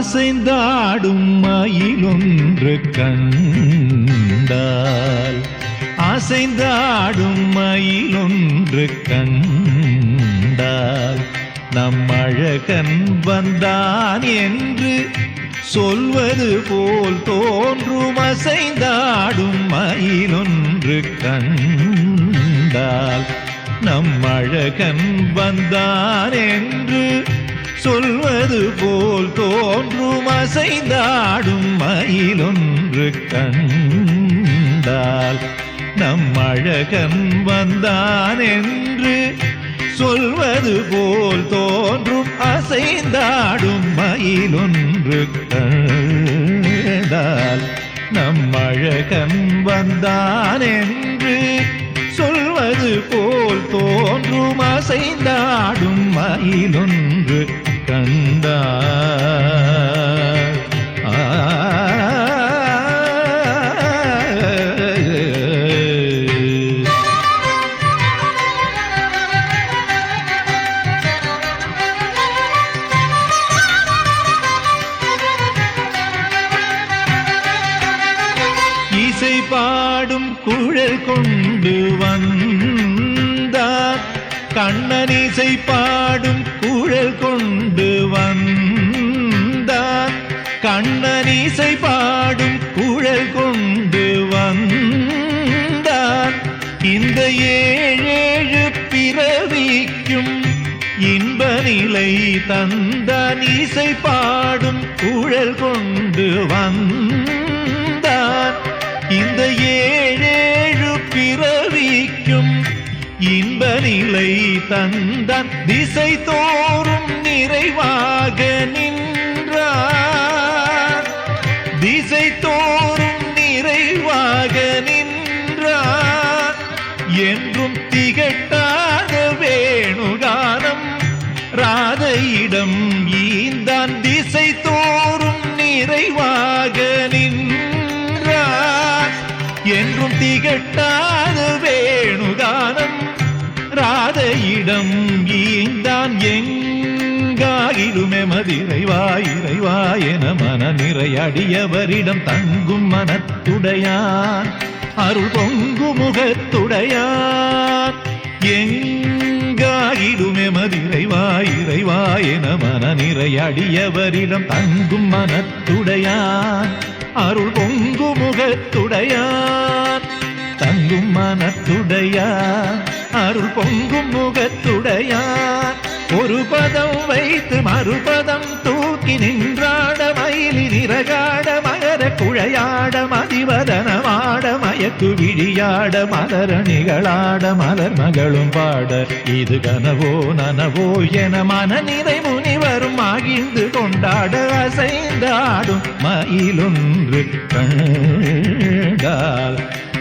அசைந்தாடும் மயிலொன்று கண்டால் அசைந்தாடும் மயிலொன்று கண்டால் நம் அழகன் வந்தான் என்று சொல்வது போல் தோன்றும். அசைந்தாடும் மயிலொன்று கண்டால் நம் அழகன் வந்தான் என்று சொல்வது போல் தோன்றும். அசைந்தாடும் மயிலொன்று கண்டால் நம் அழகன் வந்தான் என்று சொல்வது போல் தோன்றும். அசைந்தாடும் மயிலொன்று கண்டால் நம் அழகன் வந்தான் என்று சொல்வது போல் தோன்றும். அசைந்தாடும் மயிலொன்று கண்டால் இசை பாடும் குழல் கொண்டு வந்தார் கண்ணன். இசை பாடும் குழல் கொண்டு வந்தார் கண்ணன். இசை பாடும் குழல் கொண்டு வந்தார். இந்த ஏழேழு பிறவிக்கும் இன்ப நிலை தந்தான். இசை பாடும் குழல் கொண்டு வந்தார். இந்த ஏழேழு பிறவிக்கும் இன்ப நிலை தந்தான். திசை தோறும் நிறைவாக நின்றார். திசை தோறும் நிறைவாக நின்றார். என்றும் திகட்டாத வேணுகானம் ராதையிடம் ஈந்தான். திசை தோறும் நிறைவாக நின்றார். என்றும் திகட்டாத வேணுகானம் ராதையிடம் ஈந்தான். எங்காயிலுமே மதிரைவாயிரைவாயென மன நிறையடியவரிடம் தங்கும் மனத்துடையான். அருள் பொங்கு முகத்துடையான். எங்காயிலுமே மதிரைவாயிரைவாயென மன நிறையடியவரிடம் தங்கும் மனத்துடையான். அருள் பொங்கு முகத்துடையான். தங்கும் மனத்துடையான். அருள் பொங்கும் முகத்துடையான். ஒரு பதம் வைத்து மறுபதம் தூக்கி நின்றாட மயிலி நிறகாட மகர குழையாட மதிவதனமாட மயக்கு விழியாட மலரணிகளாட மலர் மகளும் பாட. இது கனவோ நனவோ என மன நிறை முனிவரும் ஆகிந்து கொண்டாட. அசைந்தாடும் மயிலொன்று கண்டால்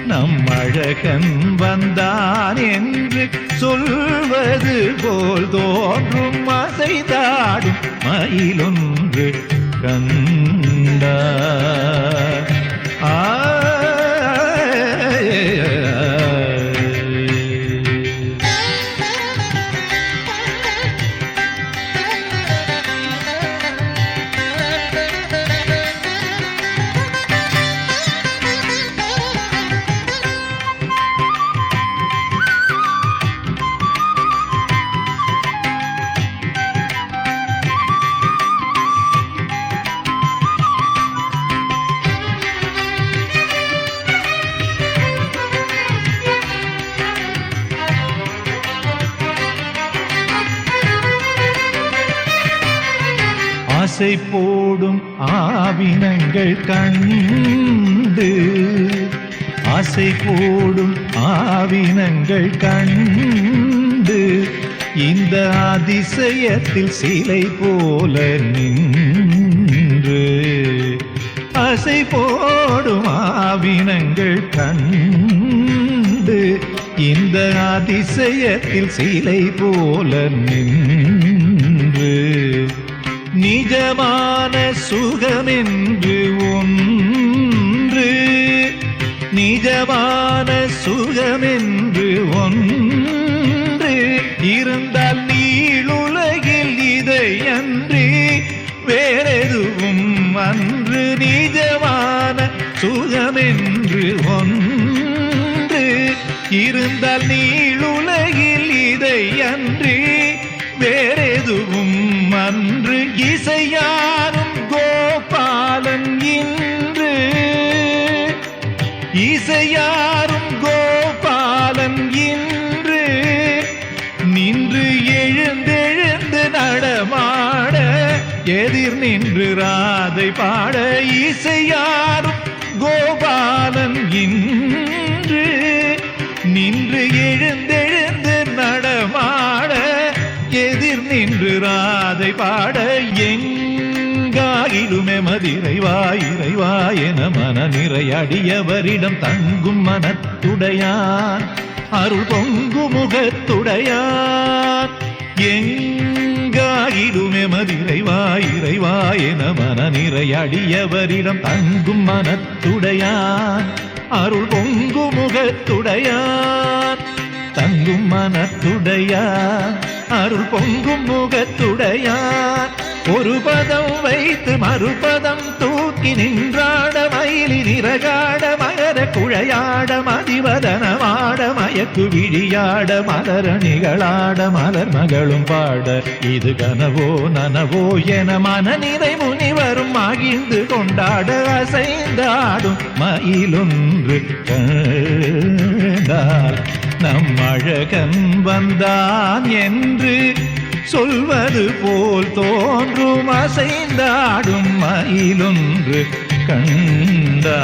நம் அழகன் வந்தான் என்று சொல்வது போல் தோன்றும். அசைந்தாடும் மயிலொன்று கண்டால் ஆசை போடும் ஆவினங்கள் கண்டு. ஆசை போடும் ஆவினங்கள் கண்டு. இந்த அதிசயத்தில் சிலை போல நின்று. ஆசை போடும் ஆவினங்கள் கண்டு. இந்த அதிசயத்தில் சிலை போல நின்று. நிஜமான சுகமென்று ஒன்று. நிஜமான சுகமென்று ஒன்று இருந்தால் நீளுலகில் இதை அன்றி வேறெதுவும் நிஜமான சுகமென்று ஒன்று இருந்தால் நீளுலகில் இதை அன்றி வேறெதுவும் அன்று. இசையாரும் கோபாலன் இன்று, இசையாரும் கோபாலன் இன்று நின்று எழுந்தெழுந்து நடமாட எதிர் நின்று ராதை பாட. இசையாரும் கோபாலன் இன்று நின்று எழுந்தெழுந்து நடமாட எதிர் நின்று ராதை பாட. எங்காயிலுமே மதிரைவா இறைவா என மன நிறையடியவரிடம் தங்கும் மனத்துடையான் அருள் பொங்கு முகத்துடையான். எங்காயிலுமே மதிரைவா இறைவா என மன நிறையடியவரிடம் தங்கும் மனத்துடையான் அருள் பொங்கு முகத்துடையான். தங்கும் மனத்துடையான் அருள் பொங்கும் முகத்துடையான். ஒரு பதம் வைத்து மறுபதம் தூக்கி நின்றாட மயிலி நிறகாட மகர குழையாட மதிவதனமாட மயக்கு விழியாட மலரணிகளாட மலர் மகளும் பாட. இது கனவோ நனவோ என மனநிறை முனிவரும் மகிழ்ந்து கொண்டாட அசைந்தாடும் மயிலொன்று கண்டால் நம் அழகன் வந்தான் என்று சொல்வது போல் தோன்றும். அசைந்தாடும் மயிலொன்று கண்டால்